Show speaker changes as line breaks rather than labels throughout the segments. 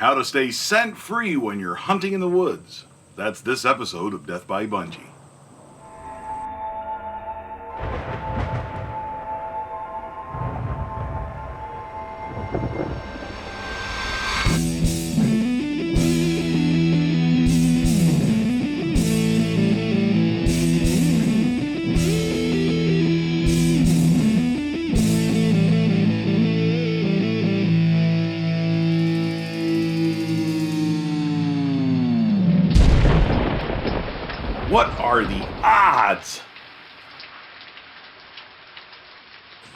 How to stay scent-free when you're hunting in the woods. That's this episode of Death by Bunjie. What are the odds?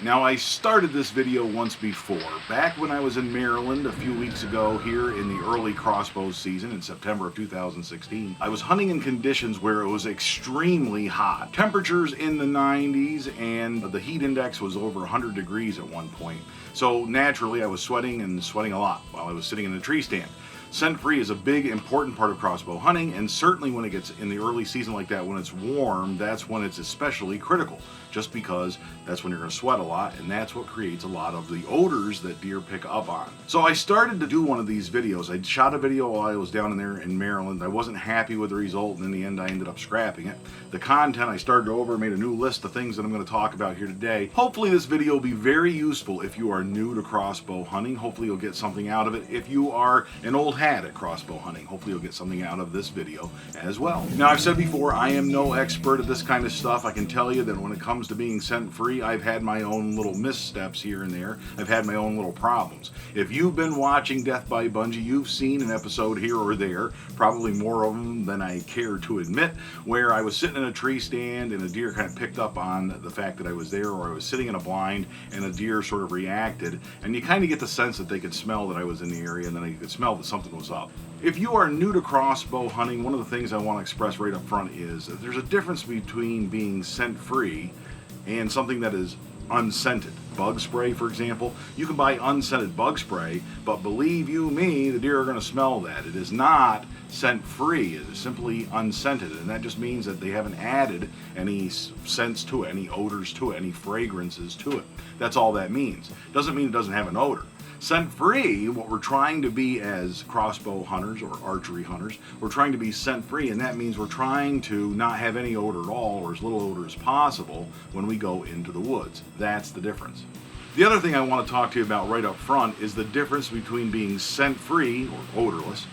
Now, I started this video once before, back when I was in Maryland a few weeks ago here in the early Crossbow season in September of 2016. I was hunting in conditions where it was extremely hot. Temperatures in the 90s and the heat index was over 100 degrees at one point. So naturally I was sweating a lot while I was sitting in a tree stand. Scent-free is a big, important part of crossbow hunting, and certainly when it gets in the early season like that, when it's warm, that's when it's especially critical, just because that's when you're going to sweat a lot, and that's what creates a lot of the odors that deer pick up on. So I started to do one of these videos. I shot a video while I was down in there in Maryland. I wasn't happy with the result, and in the end I ended up scrapping it. The content, I started over, made a new list of things that I'm going to talk about here today. Hopefully this video will be very useful if you are new to crossbow hunting. Hopefully you'll get something out of it. If you are an old hat at crossbow hunting, hopefully you'll get something out of this video as well. Now, I've said before, I am no expert at this kind of stuff. I can tell you that when it comes to being scent-free, I've had my own little missteps here and there. I've had my own little problems. If you've been watching Death by Bunjie, you've seen an episode here or there, probably more of them than I care to admit, where I was sitting in a tree stand and a deer kind of picked up on the fact that I was there, or I was sitting in a blind and a deer sort of reacted, and you kind of get the sense that they could smell that I was in the area, and then you could smell that something was up. If you are new to crossbow hunting, one of the things I want to express right up front is that there's a difference between being scent-free and something that is unscented. Bug spray, for example, you can buy unscented bug spray, but believe you me, the deer are going to smell that. It is not scent-free, it is simply unscented, and that just means that they haven't added any scents to it, any odors to it, any fragrances to it. That's all that means. Doesn't mean it doesn't have an odor. Scent-free, what we're trying to be as crossbow hunters or archery hunters, we're trying to be scent-free, and that means we're trying to not have any odor at all, or as little odor as possible when we go into the woods. That's the difference. The other thing I want to talk to you about right up front is the difference between being scent-free, or odorless,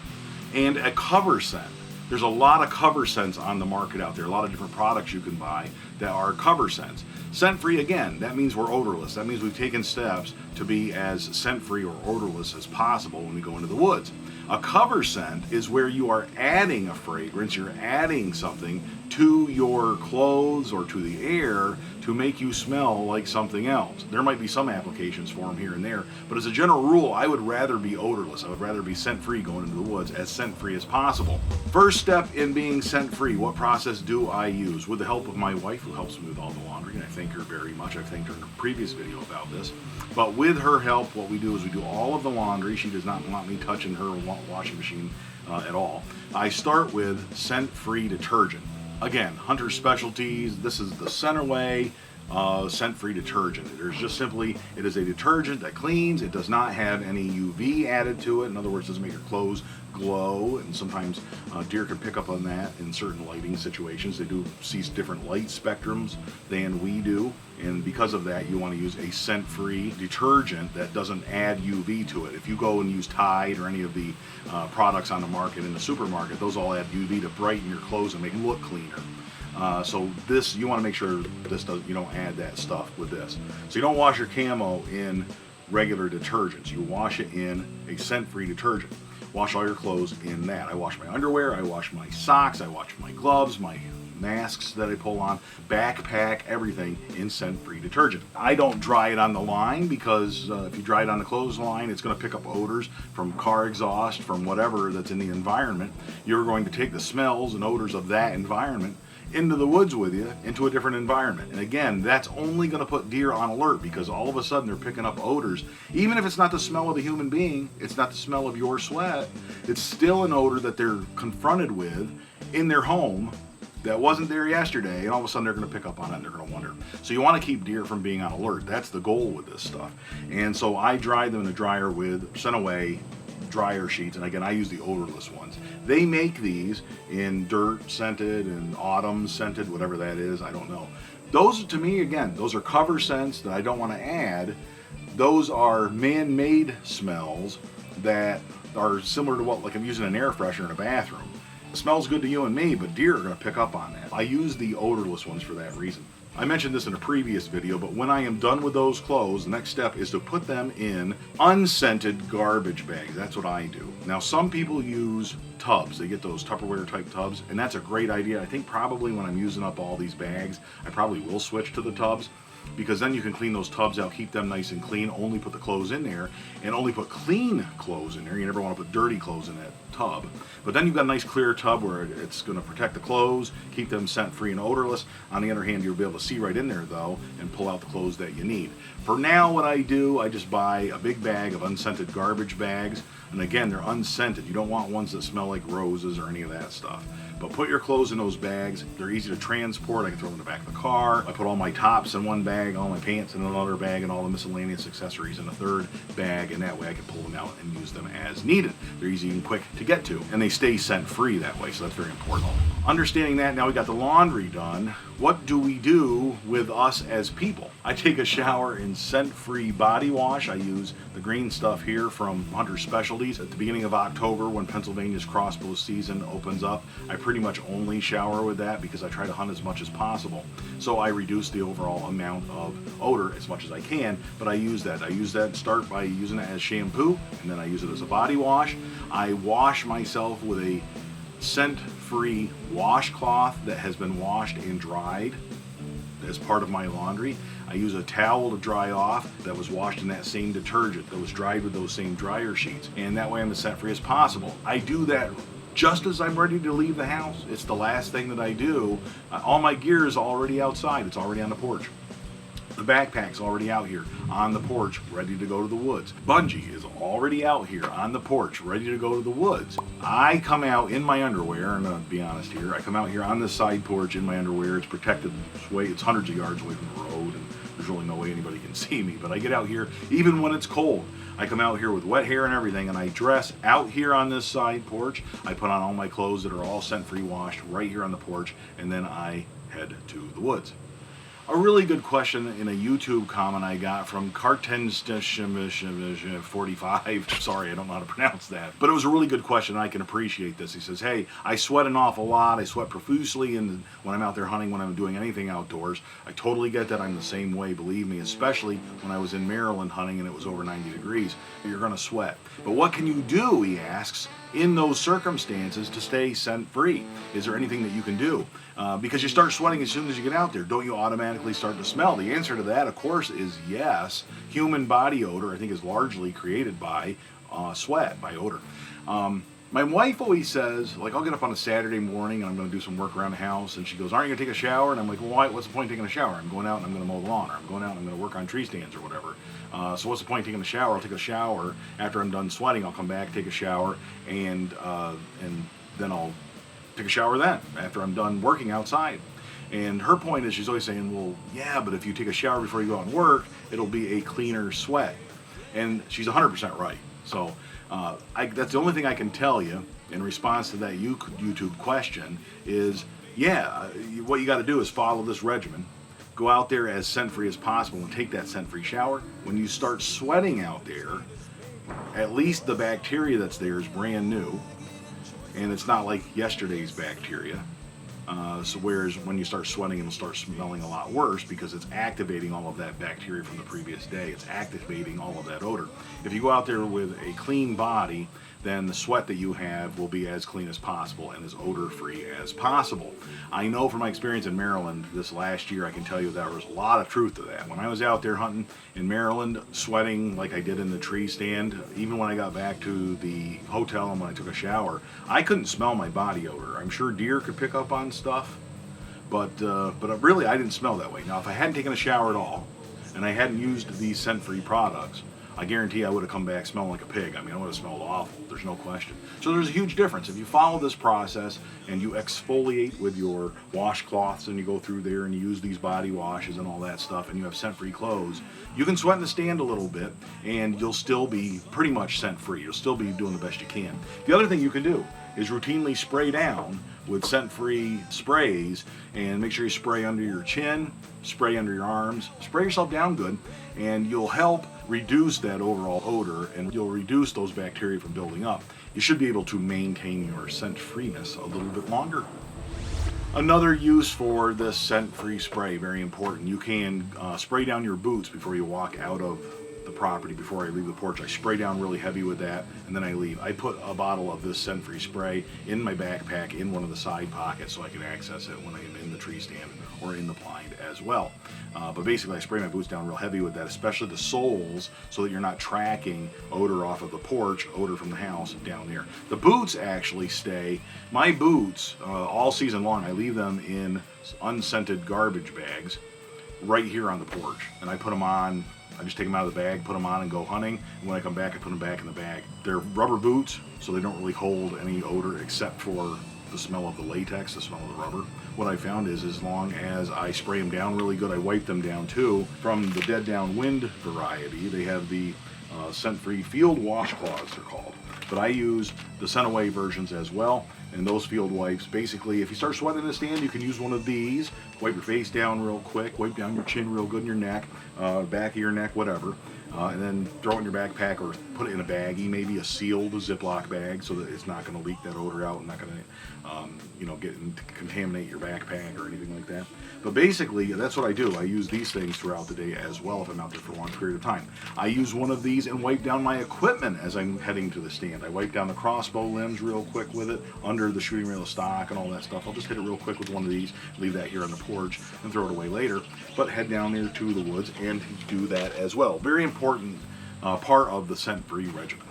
and a cover scent. There's a lot of cover scents on the market out there, a lot of different products you can buy that are cover scents. Scent-free, again, that means we're odorless. That means we've taken steps to be as scent-free or odorless as possible when we go into the woods. A cover scent is where you are adding a fragrance, you're adding something to your clothes or to the air to make you smell like something else. There might be some applications for them here and there, but as a general rule, I would rather be odorless. I would rather be scent-free going into the woods, as scent-free as possible. First step in being scent-free, what process do I use? With the help of my wife, who helps me with all the laundry, and I thank her very much. I've thanked her in a previous video about this. But with her help, what we do is we do all of the laundry. She does not want me touching her washing machine at all. I start with scent-free detergent. Again, Hunter Specialties, this is the Centerway scent-free detergent. There's just simply, it is a detergent that cleans. It does not have any UV added to it. In other words, it doesn't make your clothes glow, and sometimes deer can pick up on that in certain lighting situations. They do see different light spectrums than we do, and because of that, you want to use a scent-free detergent that doesn't add UV to it. If you go and use Tide or any of the products on the market in the supermarket, those all add UV to brighten your clothes and make them look cleaner. So this, you want to make sure this you don't add that stuff with this. So you don't wash your camo in regular detergents. You wash it in a scent-free detergent. Wash all your clothes in that. I wash my underwear, I wash my socks, I wash my gloves, my masks that I pull on, backpack, everything in scent-free detergent. I don't dry it on the line because if you dry it on the clothesline, it's going to pick up odors from car exhaust, from whatever that's in the environment. You're going to take the smells and odors of that environment into the woods with you, into a different environment. And again, that's only going to put deer on alert, because all of a sudden they're picking up odors. Even if it's not the smell of a human being, it's not the smell of your sweat, it's still an odor that they're confronted with in their home that wasn't there yesterday, and all of a sudden they're going to pick up on it and they're going to wonder. So you want to keep deer from being on alert. That's the goal with this stuff. And so I dry them in the dryer with Centerway dryer sheets, and again, I use the odorless ones. They make these in dirt scented and autumn scented, whatever that is, I don't know. Those, to me, again, those are cover scents that I don't want to add. Those are man-made smells that are similar to what, like I'm using an air freshener in a bathroom. It smells good to you and me, but deer are going to pick up on that. I use the odorless ones for that reason. I mentioned this in a previous video, but when I am done with those clothes, the next step is to put them in unscented garbage bags. That's what I do. Now, some people use tubs. They get those Tupperware type tubs, and that's a great idea. I think probably when I'm using up all these bags, I probably will switch to the tubs, because then you can clean those tubs out, keep them nice and clean, only put the clothes in there, and only put clean clothes in there. You never want to put dirty clothes in that tub. But then you've got a nice clear tub where it's going to protect the clothes, keep them scent-free and odorless. On the other hand, you'll be able to see right in there, though, and pull out the clothes that you need. For now, what I do, I just buy a big bag of unscented garbage bags. And again, they're unscented. You don't want ones that smell like roses or any of that stuff. But put your clothes in those bags. They're easy to transport. I can throw them in the back of the car. I put all my tops in one bag, all my pants in another bag, and all the miscellaneous accessories in a third bag, and that way I can pull them out and use them as needed. They're easy and quick to get to, and they stay scent-free that way, so that's very important. Understanding that, now we got the laundry done. What do we do with us as people? I take a shower in scent-free body wash. I use the green stuff here from Hunter Specialties. At the beginning of October, when Pennsylvania's Crossbow season opens up, I pretty much only shower with that because I try to hunt as much as possible. So I reduce the overall amount of odor as much as I can, but I use that. I use that, start by using it as shampoo, and then I use it as a body wash. I wash myself with a scent-free washcloth that has been washed and dried as part of my laundry. I use a towel to dry off that was washed in that same detergent that was dried with those same dryer sheets, and that way I'm as scent-free as possible. I do that just as I'm ready to leave the house. It's the last thing that I do. All my gear is already outside. It's already on the porch. The backpack's already out here on the porch, ready to go to the woods. Bunjie is already out here on the porch, ready to go to the woods. I come out in my underwear, and I'm gonna be honest here, I come out here on this side porch in my underwear. It's protected, it's hundreds of yards away from the road, and there's really no way anybody can see me, but I get out here even when it's cold. I come out here with wet hair and everything, and I dress out here on this side porch. I put on all my clothes that are all scent-free washed right here on the porch, and then I head to the woods. A really good question in a YouTube comment I got from Cartens45. Sorry, I don't know how to pronounce that. But it was a really good question, and I can appreciate this. He says, hey, I sweat an awful lot. I sweat profusely when I'm out there hunting, when I'm doing anything outdoors. I totally get that. I'm the same way, believe me, especially when I was in Maryland hunting and it was over 90 degrees. You're going to sweat. But what can you do, he asks, in those circumstances to stay scent-free? Is there anything that you can do? Because you start sweating as soon as you get out there. Don't you automatically start to smell? The answer to that, of course, is yes. Human body odor, I think, is largely created by sweat, by odor. My wife always says, like, I'll get up on a Saturday morning and I'm going to do some work around the house, and she goes, aren't you going to take a shower? And I'm like, well, what's the point of taking a shower? I'm going out and I'm going to mow the lawn, or I'm going out and I'm going to work on tree stands or whatever. So what's the point of taking a shower? I'll take a shower after I'm done sweating. I'll come back, take a shower, and then I'll take a shower then after I'm done working outside. And her point is, she's always saying, well, yeah, but if you take a shower before you go out and work, it'll be a cleaner sweat. And she's 100% right. So that's the only thing I can tell you in response to that YouTube question is, yeah, what you got to do is follow this regimen. Go out there as scent-free as possible and take that scent-free shower. When you start sweating out there, at least the bacteria that's there is brand new, and it's not like yesterday's bacteria. So whereas when you start sweating, it'll start smelling a lot worse because it's activating all of that bacteria from the previous day. It's activating all of that odor. If you go out there with a clean body, then the sweat that you have will be as clean as possible and as odor-free as possible. I know from my experience in Maryland this last year, I can tell you there was a lot of truth to that. When I was out there hunting in Maryland, sweating like I did in the tree stand, even when I got back to the hotel and when I took a shower, I couldn't smell my body odor. I'm sure deer could pick up on stuff, but really I didn't smell that way. Now, if I hadn't taken a shower at all and I hadn't used these scent-free products, I guarantee I would have come back smelling like a pig. I mean, I would have smelled awful. There's no question. So there's a huge difference. If you follow this process and you exfoliate with your washcloths and you go through there and you use these body washes and all that stuff and you have scent-free clothes, you can sweat in the stand a little bit and you'll still be pretty much scent-free. You'll still be doing the best you can. The other thing you can do is routinely spray down with scent-free sprays, and make sure you spray under your chin, spray under your arms, spray yourself down good, and you'll help reduce that overall odor and you'll reduce those bacteria from building up. You should be able to maintain your scent-freeness a little bit longer. Another use for this scent-free spray, very important, you can spray down your boots before you walk out of the property. Before I leave the porch, I spray down really heavy with that, and then I leave. I put a bottle of this scent-free spray in my backpack in one of the side pockets so I can access it when I'm in the tree stand or in the blind as well. But basically I spray my boots down real heavy with that, especially the soles, so that you're not tracking odor off of the porch, odor from the house down there. The boots actually stay, my boots all season long, I leave them in unscented garbage bags right here on the porch, and I put them on. I just take them out of the bag, put them on, and go hunting. And when I come back, I put them back in the bag. They're rubber boots, so they don't really hold any odor except for the smell of the latex, the smell of the rubber. What I found is as long as I spray them down really good, I wipe them down too. From the Dead Downwind variety, they have the scent-free field washcloths, they're called. But I use the scent-away versions as well. And those field wipes, basically, if you start sweating in the stand, you can use one of these. Wipe your face down real quick, wipe down your chin real good in your neck, back of your neck, whatever. And then throw it in your backpack or put it in a baggie, maybe a sealed Ziploc bag, so that it's not going to leak that odor out and not going to, contaminate your backpack or anything like that. But basically, that's what I do. I use these things throughout the day as well if I'm out there for a long period of time. I use one of these and wipe down my equipment as I'm heading to the stand. I wipe down the crossbow limbs real quick with it, under the shooting rail of stock and all that stuff. I'll just hit it real quick with one of these, leave that here on the porch, and throw it away later. But head down there to the woods and do that as well. Very important part of the scent-free regimen.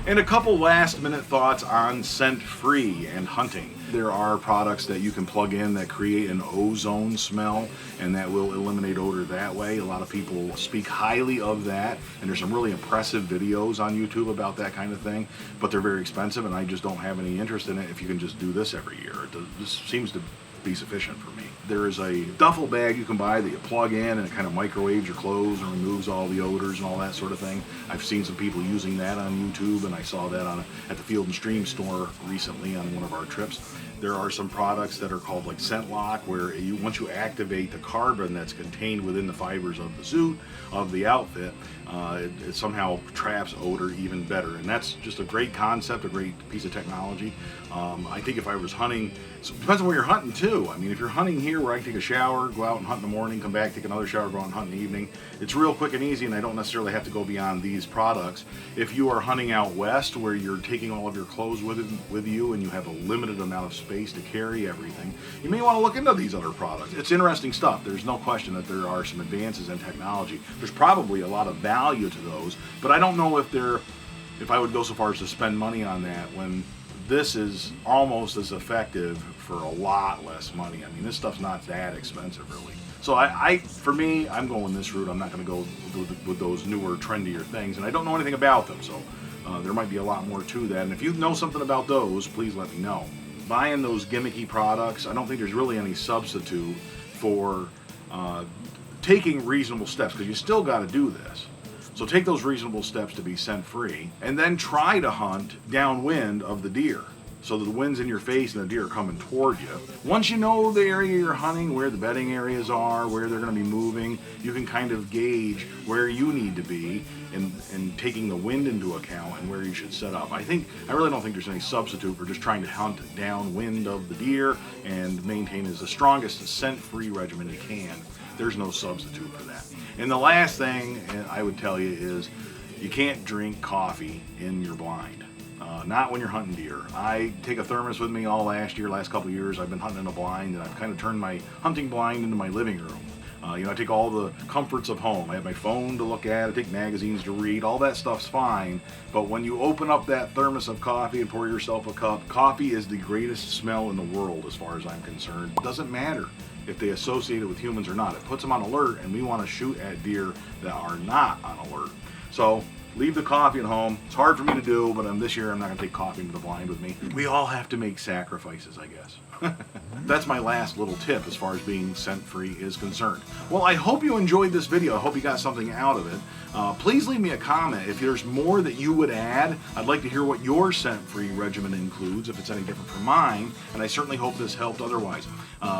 And a couple last-minute thoughts on scent-free and hunting. There are products that you can plug in that create an ozone smell, and that will eliminate odor that way. A lot of people speak highly of that, and there's some really impressive videos on YouTube about that kind of thing, but they're very expensive, and I just don't have any interest in it if you can just do this every year. This seems to be sufficient for me. There is a duffel bag you can buy that you plug in and it kind of microwaves your clothes and removes all the odors and all that sort of thing. I've seen some people using that on YouTube, and I saw that at the Field and Stream store recently on one of our trips. There are some products that are called like Scent Lock, where once you activate the carbon that's contained within the fibers of the suit, of the outfit, it somehow traps odor even better. And that's just a great concept, a great piece of technology. I think if I was hunting, so it depends on where you're hunting too. I mean, if you're hunting here where I can take a shower, go out and hunt in the morning, come back, take another shower, go out and hunt in the evening, it's real quick and easy, and I don't necessarily have to go beyond these products. If you are hunting out west where you're taking all of your clothes with you and you have a limited amount of space to carry everything, you may want to look into these other products. It's interesting stuff. There's no question that there are some advances in technology. There's probably a lot of value to those, but I don't know if I would go so far as to spend money on that when this is almost as effective for a lot less money. I mean, this stuff's not that expensive, really. So for me, I'm going this route. I'm not going to go with those newer, trendier things, and I don't know anything about them, so there might be a lot more to that. And if you know something about those, please let me know. Buying those gimmicky products, I don't think there's really any substitute for taking reasonable steps, because you still got to do this. So take those reasonable steps to be scent-free, and then try to hunt downwind of the deer, so that the wind's in your face and the deer are coming toward you. Once you know the area you're hunting, where the bedding areas are, where they're going to be moving, you can kind of gauge where you need to be and taking the wind into account and where you should set up. I really don't think there's any substitute for just trying to hunt downwind of the deer and maintain as the strongest scent-free regimen you can. There's no substitute for that. And the last thing I would tell you is you can't drink coffee in your blind. Not when you're hunting deer. I take a thermos with me all last couple of years. I've been hunting in a blind, and I've kind of turned my hunting blind into my living room. I take all the comforts of home. I have my phone to look at, I take magazines to read, all that stuff's fine. But when you open up that thermos of coffee and pour yourself a cup, coffee is the greatest smell in the world as far as I'm concerned. It doesn't matter if they associate it with humans or not. It puts them on alert, and we want to shoot at deer that are not on alert. So leave the coffee at home. It's hard for me to do, but this year I'm not going to take coffee into the blind with me. We all have to make sacrifices, I guess. That's my last little tip as far as being scent-free is concerned. Well, I hope you enjoyed this video. I hope you got something out of it. Please leave me a comment if there's more that you would add. I'd like to hear what your scent-free regimen includes, if it's any different from mine, and I certainly hope this helped otherwise.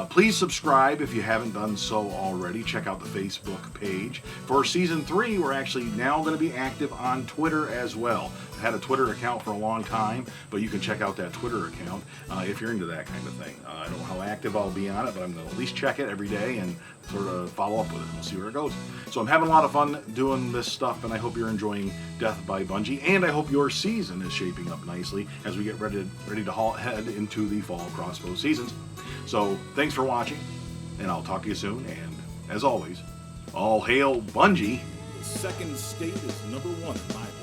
Please subscribe if you haven't done so already. Check out the Facebook page. For Season 3, we're actually now going to be active on Twitter as well. I've had a Twitter account for a long time, but you can check out that Twitter account if you're into that kind of thing. I don't know how active I'll be on it, but I'm going to at least check it every day and sort of follow up with it. We'll see where it goes. So I'm having a lot of fun doing this stuff, and I hope you're enjoying Death by Bunjie, and I hope your season is shaping up nicely as we get ready to head into the fall crossbow seasons. So thanks for watching, and I'll talk to you soon, and as always, all hail Bunjie. The second state is #1 in my opinion.